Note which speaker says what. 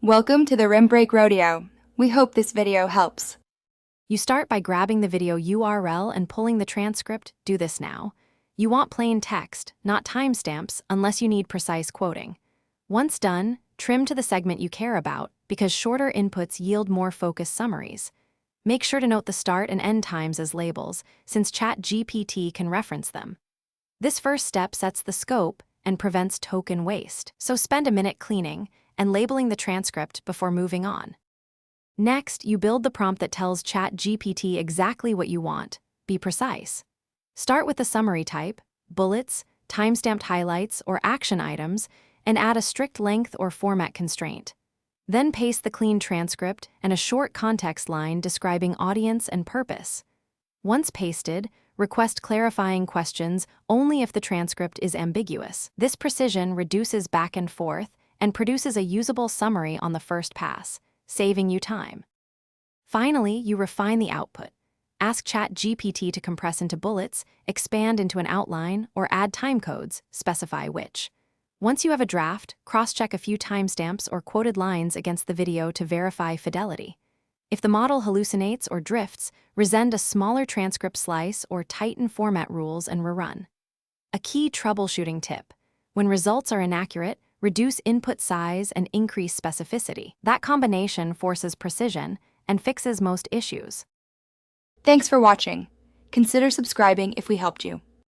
Speaker 1: Welcome to the Rim Break Rodeo. We hope this video helps.
Speaker 2: You start by grabbing the video URL and pulling the transcript. Do this now. You want plain text, not timestamps, unless you need precise quoting. Once done, trim to the segment you care about, because shorter inputs yield more focused summaries. Make sure to note the start and end times as labels, since Chatgpt can reference them. This first step sets the scope and prevents token waste, so spend a minute cleaning and labeling the transcript before moving on. Next, you build the prompt that tells Chatgpt exactly what you want. Be precise. Start with the summary type, bullets, timestamped highlights, or action items, and add a strict length or format constraint. Then paste the clean transcript and a short context line describing audience and purpose. Once pasted, request clarifying questions only if the transcript is ambiguous. This precision reduces back and forth and produces a usable summary on the first pass, saving you time. Finally, you refine the output. Ask Chatgpt to compress into bullets, expand into an outline, or add timecodes, specify which. Once you have a draft, cross-check a few timestamps or quoted lines against the video to verify fidelity. If the model hallucinates or drifts, resend a smaller transcript slice or tighten format rules and rerun. A key troubleshooting tip: when results are inaccurate, reduce input size and increase specificity. That combination forces precision and fixes most issues.
Speaker 1: Thanks for watching. Consider subscribing if we helped you.